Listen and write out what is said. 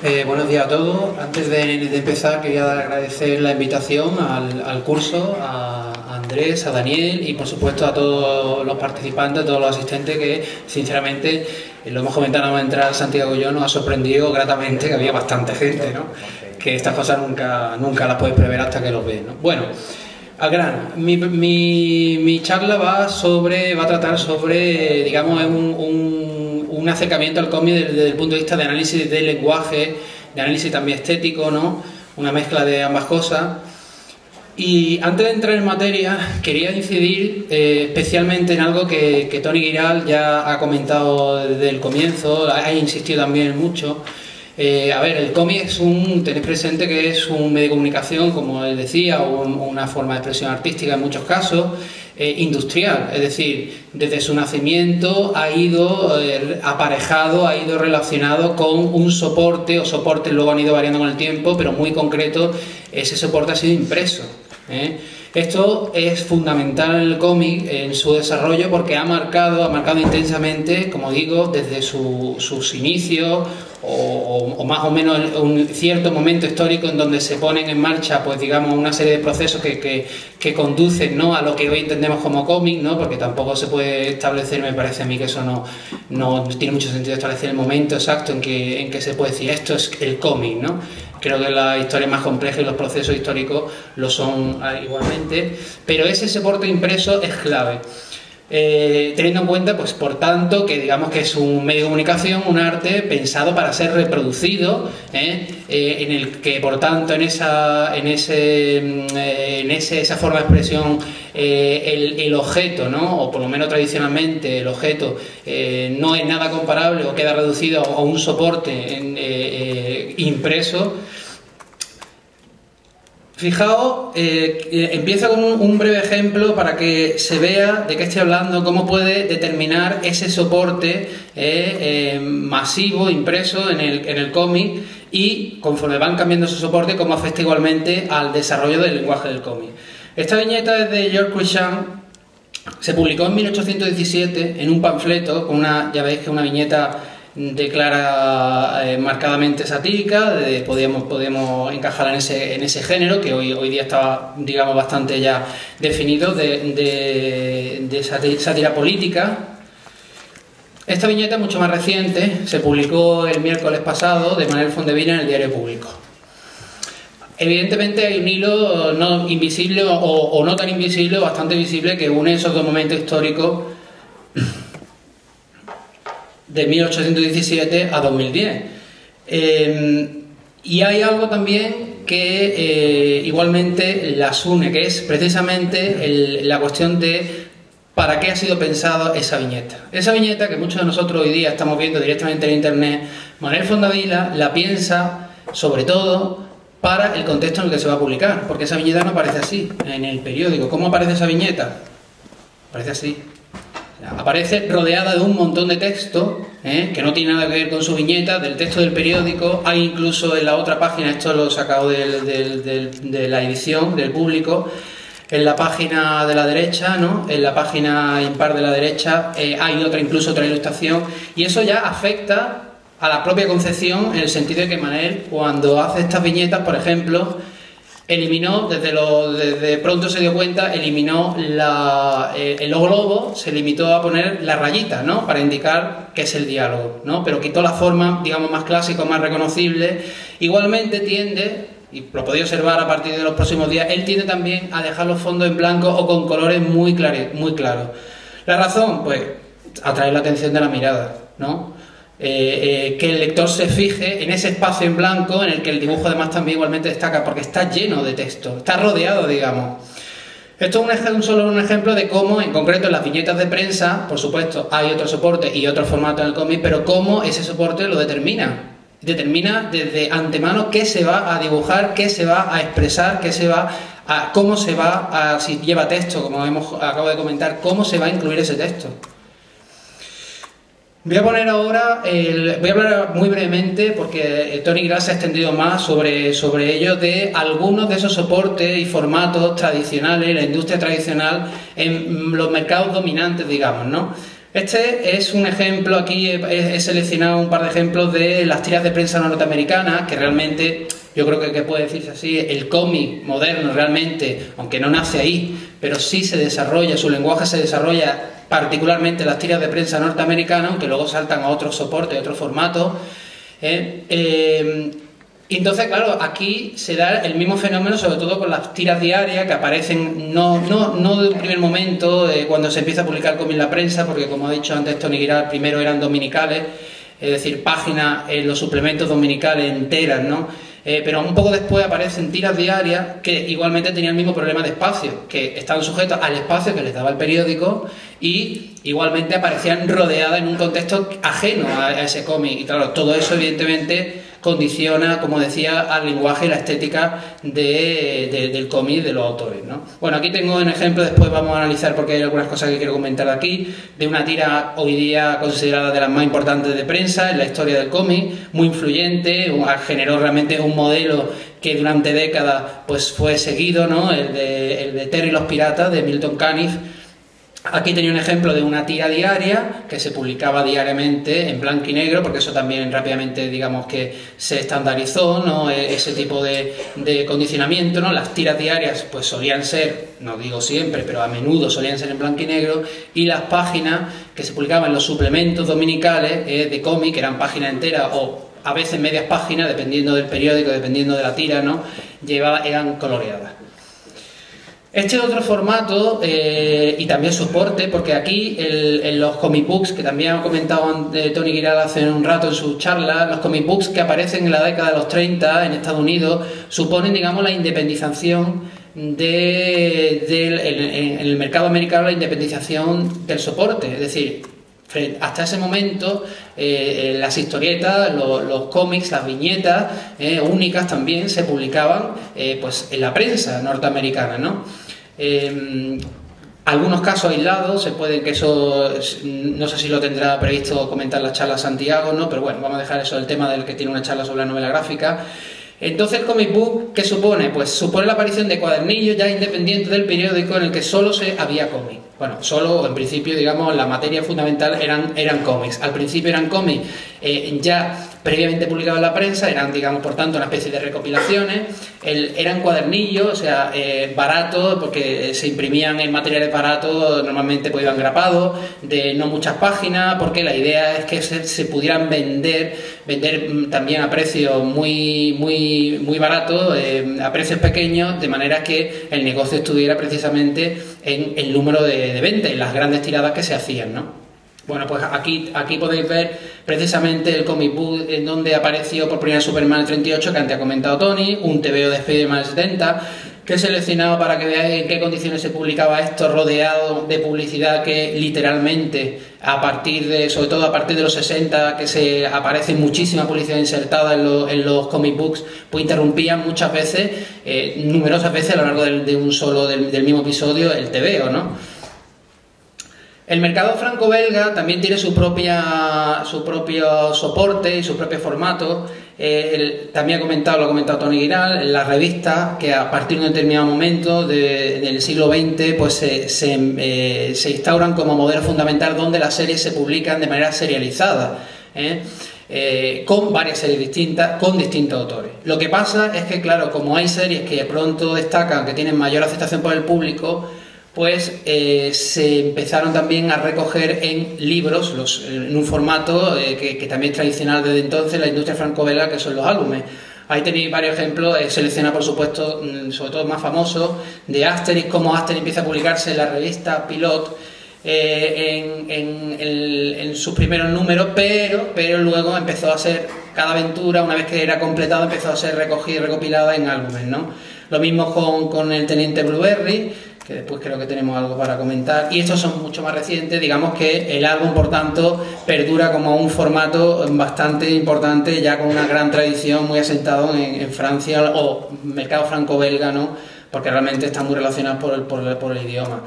Buenos días a todos. Antes de empezar quería agradecer la invitación al curso, a Andrés, a Daniel y por supuesto a todos los participantes, a todos los asistentes que sinceramente, lo hemos comentado nada más entrar Santiago y yo, nos ha sorprendido gratamente que había bastante gente, ¿no? Que estas cosas nunca las puedes prever hasta que los ves, ¿no? Bueno, al grano. Mi charla va a tratar sobre, digamos, un acercamiento al cómic desde el punto de vista de análisis del lenguaje, de análisis también estético, ¿no? Una mezcla de ambas cosas. Y antes de entrar en materia, quería incidir especialmente en algo que Toni Giral ya ha comentado desde el comienzo, ha insistido también mucho. A ver, el cómic tenéis presente que es un medio de comunicación, como él decía, o una forma de expresión artística en muchos casos, industrial, es decir, desde su nacimiento ha ido aparejado, ha ido relacionado con un soporte, o soportes luego han ido variando con el tiempo, pero muy concreto, ese soporte ha sido impreso. Esto es fundamental en el cómic, en su desarrollo, porque ha marcado intensamente, como digo, desde sus inicios o más o menos un cierto momento histórico en donde se ponen en marcha, pues digamos, una serie de procesos que conducen, ¿no?, a lo que hoy entendemos como cómic, ¿no?, porque tampoco se puede establecer, me parece a mí que eso no tiene mucho sentido establecer el momento exacto en que se puede decir esto es el cómic, ¿no? Creo que la historia es más compleja y los procesos históricos lo son igualmente, pero ese soporte impreso es clave. Teniendo en cuenta, pues por tanto, que digamos que es un medio de comunicación, un arte pensado para ser reproducido, en el que por tanto esa forma de expresión el objeto, ¿no?, o por lo menos tradicionalmente el objeto no es nada comparable o queda reducido a un soporte impreso. Fijaos, empieza con un breve ejemplo para que se vea de qué estoy hablando, cómo puede determinar ese soporte masivo, impreso en el cómic, y conforme van cambiando esos soportes, cómo afecta igualmente al desarrollo del lenguaje del cómic. Esta viñeta es de George Cruikshank, se publicó en 1817 en un panfleto, con ya veis que es una viñeta declara marcadamente satírica, podemos encajarla en ese género que hoy día está, digamos, bastante ya definido de sátira política. Esta viñeta es mucho más reciente, se publicó el miércoles pasado de Manuel Fondevila en el Diario Público. Evidentemente hay un hilo no invisible o no tan invisible, o bastante visible, que une esos dos momentos históricos de 1817 a 2010. Y hay algo también que igualmente las une, que es precisamente la cuestión de para qué ha sido pensada esa viñeta. Esa viñeta que muchos de nosotros hoy día estamos viendo directamente en internet, Manuel Fondevila la piensa sobre todo para el contexto en el que se va a publicar, porque esa viñeta no aparece así en el periódico. ¿Cómo aparece esa viñeta? Aparece así. Aparece rodeada de un montón de texto que no tiene nada que ver con su viñeta, del texto del periódico. Hay incluso en la otra página, esto lo he sacado de la edición del Público, en la página de la derecha, ¿no?, en la página impar de la derecha, hay incluso otra ilustración, y eso ya afecta a la propia concepción, en el sentido de que Manuel, cuando hace estas viñetas, por ejemplo, eliminó, desde pronto se dio cuenta, eliminó el globo, se limitó a poner la rayita, ¿no?, para indicar que es el diálogo, ¿no?, pero quitó la forma, digamos, más clásica, más reconocible. Igualmente tiende, y lo podéis observar a partir de los próximos días, él tiende también a dejar los fondos en blanco o con colores muy claros. La razón, pues, atraer la atención de la mirada, ¿no?, que el lector se fije en ese espacio en blanco en el que el dibujo además también igualmente destaca, porque está lleno de texto, está rodeado, digamos. Esto es solo un ejemplo de cómo, en concreto en las viñetas de prensa, por supuesto, hay otro soporte y otro formato en el cómic, pero cómo ese soporte lo determina desde antemano qué se va a dibujar, qué se va a expresar, cómo se va a, si lleva texto, como acabo de comentar, cómo se va a incluir ese texto. Voy a hablar muy brevemente, porque Toni Giral se ha extendido más sobre ello, de algunos de esos soportes y formatos tradicionales, la industria tradicional, en los mercados dominantes, digamos, ¿no? Este es un ejemplo, aquí he seleccionado un par de ejemplos de las tiras de prensa norteamericanas, que realmente yo creo que puede decirse así, el cómic moderno realmente, aunque no nace ahí, pero sí se desarrolla, su lenguaje se desarrolla particularmente en las tiras de prensa norteamericanas, aunque luego saltan a otros soportes, a otros formatos. Y entonces, claro, aquí se da el mismo fenómeno, sobre todo con las tiras diarias que aparecen no de un primer momento, cuando se empieza a publicar cómic en la prensa, porque como ha dicho antes Tony Giral, primero eran dominicales, es decir, páginas en los suplementos dominicales enteras, ¿no? Pero un poco después aparecen tiras diarias que igualmente tenían el mismo problema de espacio, que estaban sujetos al espacio que les daba el periódico y igualmente aparecían rodeadas en un contexto ajeno a ese cómic. Y claro, todo eso evidentemente condiciona, como decía, al lenguaje y la estética del cómic de los autores, ¿no? Bueno, aquí tengo un ejemplo, después vamos a analizar porque hay algunas cosas que quiero comentar aquí, de una tira hoy día considerada de las más importantes de prensa en la historia del cómic, muy influyente, generó realmente un modelo que durante décadas pues fue seguido, ¿no? El de Terry y los piratas, de Milton Caniff. Aquí tenía un ejemplo de una tira diaria que se publicaba diariamente en blanco y negro, porque eso también rápidamente, digamos, que se estandarizó, ¿no? Ese tipo de condicionamiento, ¿no? Las tiras diarias pues solían ser, no digo siempre, pero a menudo solían ser en blanco y negro, y las páginas que se publicaban en los suplementos dominicales de cómic, eran páginas enteras o a veces medias páginas, dependiendo del periódico, dependiendo de la tira, ¿no? Eran coloreadas. Este es otro formato y también soporte, porque aquí en los comic books, que también ha comentado Tony Giral hace un rato en su charla, los comic books que aparecen en la década de los 30 en Estados Unidos suponen, digamos, la independización en el mercado americano, la independización del soporte, es decir, hasta ese momento las historietas, los cómics, las viñetas únicas también se publicaban pues en la prensa norteamericana, ¿no? Algunos casos aislados, se puede que eso, no sé si lo tendrá previsto comentar la charla Santiago, ¿no? Pero bueno, vamos a dejar eso, el tema del que tiene una charla sobre la novela gráfica. Entonces el comic book, ¿qué supone? Pues supone la aparición de cuadernillos ya independientes del periódico en el que solo había cómic. Bueno, solo en principio, digamos, la materia fundamental eran cómics. Al principio eran cómics ya previamente publicados en la prensa, eran, digamos, por tanto, una especie de recopilaciones. Eran cuadernillos, o sea, baratos, porque se imprimían en materiales baratos, normalmente pues iban grapados, de no muchas páginas, porque la idea es que se pudieran vender también a precios muy baratos, a precios pequeños, de manera que el negocio estuviera precisamente en el número de ventas, en las grandes tiradas que se hacían, ¿no? Bueno, pues aquí podéis ver precisamente el comic book en donde apareció por primera vez Superman el 38, que antes ha comentado Tony, un TVO de Spider-Man el 70, que he seleccionado para que veáis en qué condiciones se publicaba esto, rodeado de publicidad que literalmente, sobre todo a partir de los 60, que aparece muchísima publicidad insertada en los comic books, pues interrumpían muchas veces, numerosas veces a lo largo del mismo episodio, el TVO, ¿no? El mercado franco-belga también tiene su propio soporte y su propio formato. También lo ha comentado Tony Giral, las revistas que a partir de un determinado momento del siglo XX pues se instauran como modelo fundamental, donde las series se publican de manera serializada, con varias series distintas, con distintos autores. Lo que pasa es que, claro, como hay series que de pronto destacan, que tienen mayor aceptación por el público, pues se empezaron también a recoger en libros, en un formato que también es tradicional desde entonces en la industria franco-belga, que son los álbumes. Ahí tenéis varios ejemplos, seleccionados por supuesto, sobre todo más famosos, de Asterix, cómo Asterix empieza a publicarse en la revista Pilot en sus primeros números, pero luego empezó a ser, cada aventura, una vez que era completado, empezó a ser recogida y recopilada en álbumes, ¿no? Lo mismo con el Teniente Blueberry, que después creo que tenemos algo para comentar, y estos son mucho más recientes. Digamos que el álbum, por tanto, perdura como un formato bastante importante, ya con una gran tradición muy asentado en Francia o mercado franco-belga, ¿no? Porque realmente está muy relacionado por el idioma.